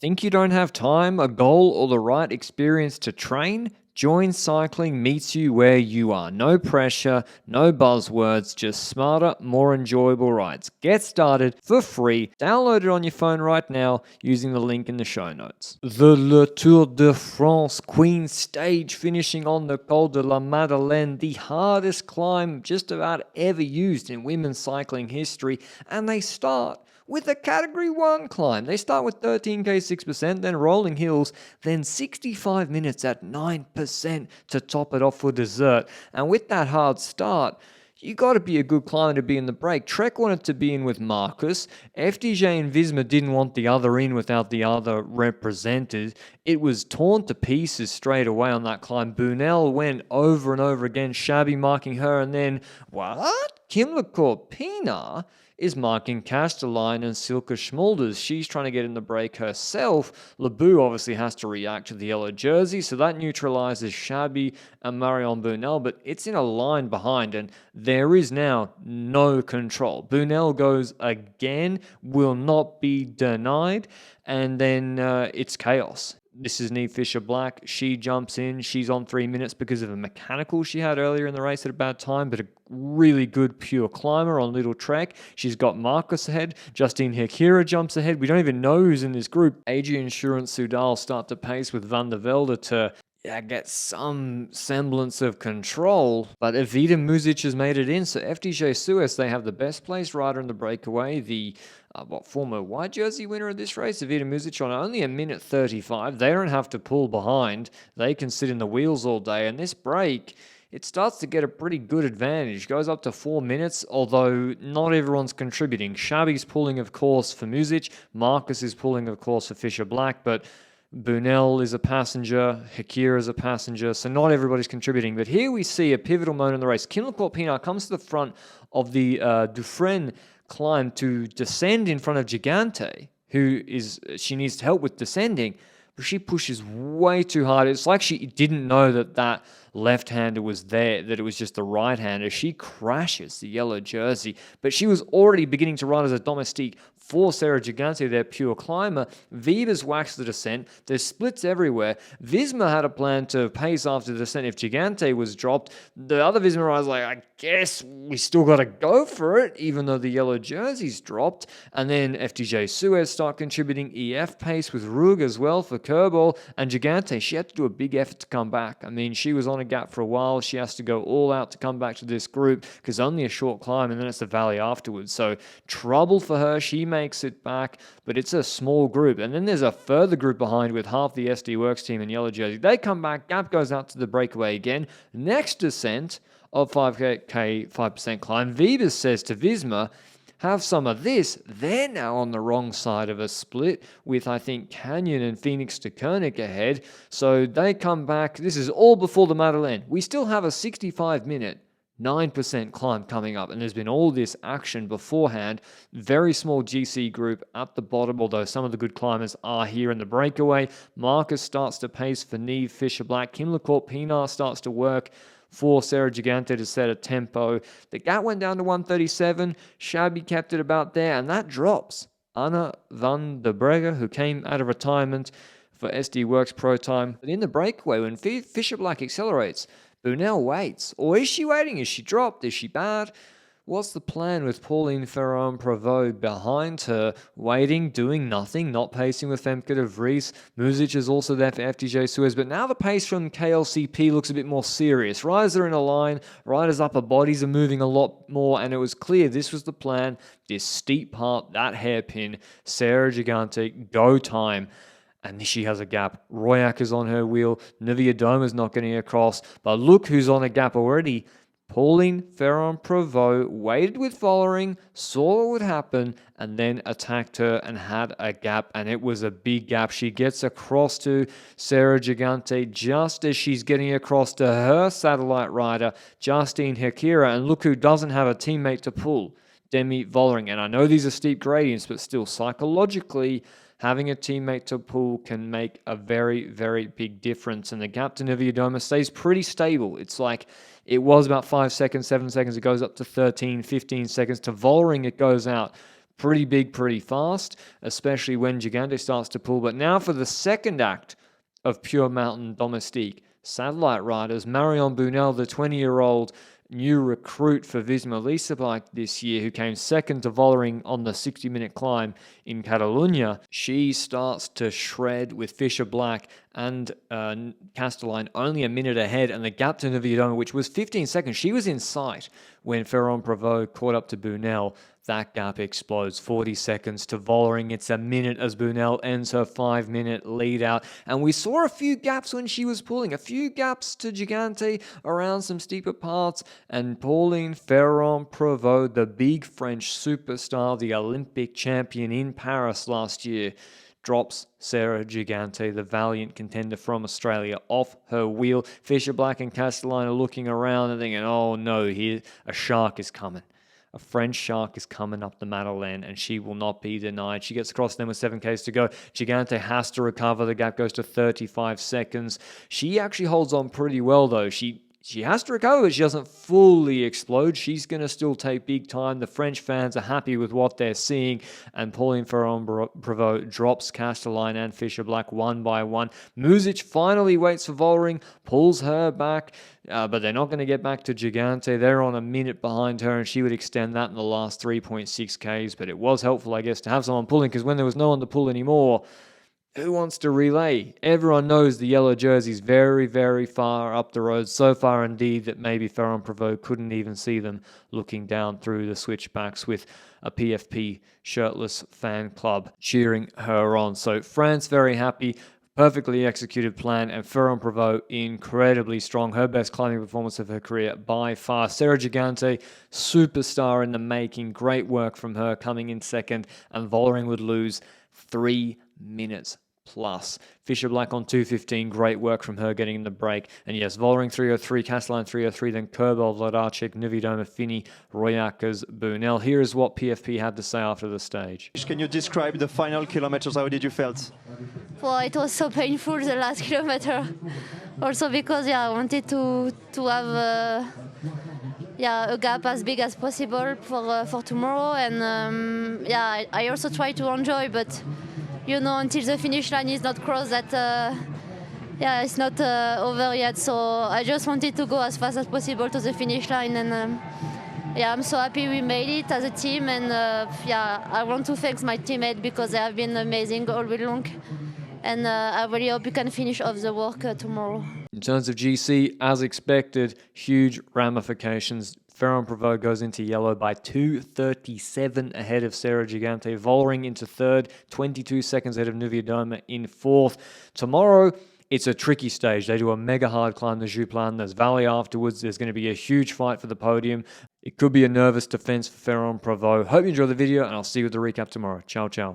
Think you don't have time, a goal, or the right experience to train? Join Cycling meets you where you are. No pressure, no buzzwords, just smarter, more enjoyable rides. Get started for free. Download it on your phone right now using the link in the show notes. The Tour de France Queen Stage finishing on the Col de la Madeleine, the hardest climb just about ever used in women's cycling history, and they start with a Category 1 climb. They start with 13k 6%, then rolling hills, then 65 minutes at 9% to top it off for dessert. And with that hard start, you got to be a good climber to be in the break. Trek wanted to be in with Marcus. FDJ and Visma didn't want the other in without the other represented. It was torn to pieces straight away on that climb. Bunel went over and over again, Shabby marking her, and then, what? Kimler-Corpina is marking Castelline and Silke Schmulders. She's trying to get in the break herself. Lebu obviously has to react to the yellow jersey, so that neutralizes Shabby and Marion Bunel, but it's in a line behind, and there is now no control. Bunel goes again, will not be denied, and then it's chaos. This is Niamh Fisher-Black. She jumps in. She's on 3 minutes because of a mechanical she had earlier in the race at a bad time, but a really good pure climber on Little Trek. She's got Marcus ahead. Justine Hekira jumps ahead. We don't even know who's in this group. AG Insurance Soudal start to pace with Van der Velde to get some semblance of control, but Evita Muzic has made it in, so FDJ Suez, they have the best placed rider in the breakaway, the former white jersey winner of this race, Evita Muzic, on only a minute 35. They don't have to pull behind. They can sit in the wheels all day, and this break, it starts to get a pretty good advantage. Goes up to 4 minutes, although not everyone's contributing. Shabby's pulling, of course, for Muzic. Marcus is pulling, of course, for Fisher-Black, but Bunel is a passenger, Hekira is a passenger, so not everybody's contributing. But here we see a pivotal moment in the race. Kimler-Corpina comes to the front of the Dufresne climb to descend in front of Gigante, she needs help with descending, but she pushes way too hard. It's like she didn't know that left-hander was there, that it was just the right-hander. She crashes the yellow jersey, but she was already beginning to run as a domestique for Sarah Gigante, their pure climber. Vivas waxed the descent. There's splits everywhere. Visma had a plan to pace after the descent if Gigante was dropped. The other Visma riders like, I guess we still got to go for it, even though the yellow jersey's dropped. And then FDJ Suez start contributing EF pace with Rug as well for Kerbal. And Gigante, she had to do a big effort to come back. I mean, she was on a gap for a while. She has to go all out to come back to this group because only a short climb and then it's the valley afterwards. So trouble for her. She makes it back, but it's a small group. And then there's a further group behind with half the SD Works team in yellow jersey. They come back. Gap goes out to the breakaway again. Next descent of 5k 5% climb. Vivas says to Visma, have some of this. They're now on the wrong side of a split with, I think, Canyon and Phoenix to Koenig ahead. So they come back. This is all before the Madeleine. We still have a 65-minute 9% climb coming up, and there's been all this action beforehand. Very small GC group at the bottom, although some of the good climbers are here in the breakaway. Marcus starts to pace for Niamh Fisher-Black. Kimler-Corpina starts to work for Sarah Gigante to set a tempo. The gap went down to 137. Shabby kept it about there, and that drops Anna van der Breggen, who came out of retirement for SD Works Pro Time. But in the breakaway, when Fisher-Black accelerates, Bunel waits. Or is she waiting? Is she dropped? Is she bad? What's the plan with Pauline Ferrand-Prevot behind her, waiting, doing nothing, not pacing with Femke de Vries? Muzic is also there for FDJ Suez, but now the pace from KLCP looks a bit more serious. Riders are in a line, riders' upper bodies are moving a lot more, and it was clear this was the plan. This steep part, that hairpin, Sarah Gigante, go time. And she has a gap. Royak is on her wheel. Nivea Doma's not getting across. But look who's on a gap already. Pauline Ferrand-Prevot waited with following, saw what would happen, and then attacked her and had a gap. And it was a big gap. She gets across to Sarah Gigante just as she's getting across to her satellite rider, Justine Hekira. And look who doesn't have a teammate to pull. Demi Vollering. And I know these are steep gradients, but still psychologically, having a teammate to pull can make a very, very big difference. And the gap to Nivea Doma stays pretty stable. It's like it was about 5 seconds, 7 seconds. It goes up to 13, 15 seconds. To Vollering, it goes out pretty big, pretty fast, especially when Gigante starts to pull. But now for the second act of Pure Mountain Domestique satellite riders, Marion Bunel, the 20-year-old new recruit for Visma Lease Bike this year, who came second to Vollering on the 60-minute climb in Catalunya. She starts to shred with Fisher Black and Castelline only a minute ahead, and the gap to Nviadoma, which was 15 seconds, she was in sight when Ferrand-Prevot caught up to Bunel. That gap explodes, 40 seconds to Vollering. It's a minute as Bunel ends her 5-minute lead out. And we saw a few gaps when she was pulling, a few gaps to Gigante around some steeper parts. And Pauline Ferrand-Prevot, the big French superstar, the Olympic champion in Paris last year, drops Sarah Gigante, the valiant contender from Australia, off her wheel. Fisher Black and Castelline are looking around and thinking, oh no, here a shark is coming. A French shark is coming up the Madeleine, and she will not be denied. She gets across them with 7Ks to go. Gigante has to recover. The gap goes to 35 seconds. She actually holds on pretty well, though. She has to recover, but she doesn't fully explode. She's going to still take big time. The French fans are happy with what they're seeing, and Pauline Ferrand-Prevot drops Castelline and Fisher Black one by one. Muzic finally waits for Vollering, pulls her back, but they're not going to get back to Gigante. They're on a minute behind her, and she would extend that in the last 3.6 Ks, but it was helpful, I guess, to have someone pulling, because when there was no one to pull anymore, who wants to relay? Everyone knows the yellow jersey's very, very far up the road. So far, indeed, that maybe Ferrand-Prevot couldn't even see them looking down through the switchbacks with a PFP shirtless fan club cheering her on. So France very happy. Perfectly executed plan, and Ferrand-Prevot incredibly strong. Her best climbing performance of her career by far. Sarah Gigante, superstar in the making. Great work from her coming in second, and Vollering would lose 3 minutes plus. Fisher Black on 2:15, great work from her getting in the break. And yes, Vollering 3:03, Castelline 3:03, then Kerbel, Vladarchik, Nviadoma, Fini, Royakas, Bunel. Here is what PFP had to say after the stage. Can you describe the final kilometers? How did you felt? Well, it was so painful the last kilometer. Also because I wanted to have a gap as big as possible for tomorrow, and I also try to enjoy, but until the finish line is not crossed, that it's not over yet. So I just wanted to go as fast as possible to the finish line, and I'm so happy we made it as a team, and I want to thank my teammates because they have been amazing all week long, and I really hope you can finish off the work tomorrow. In terms of GC, as expected, huge ramifications. Ferrand-Prevot goes into yellow by 2:37 ahead of Sarah Gigante. Vollering into third, 22 seconds ahead of Nviadoma in fourth. Tomorrow, it's a tricky stage. They do a mega hard climb, the Jouplan. There's valley afterwards. There's going to be a huge fight for the podium. It could be a nervous defense for Ferrand-Prevot. Hope you enjoy the video, and I'll see you with the recap tomorrow. Ciao, ciao.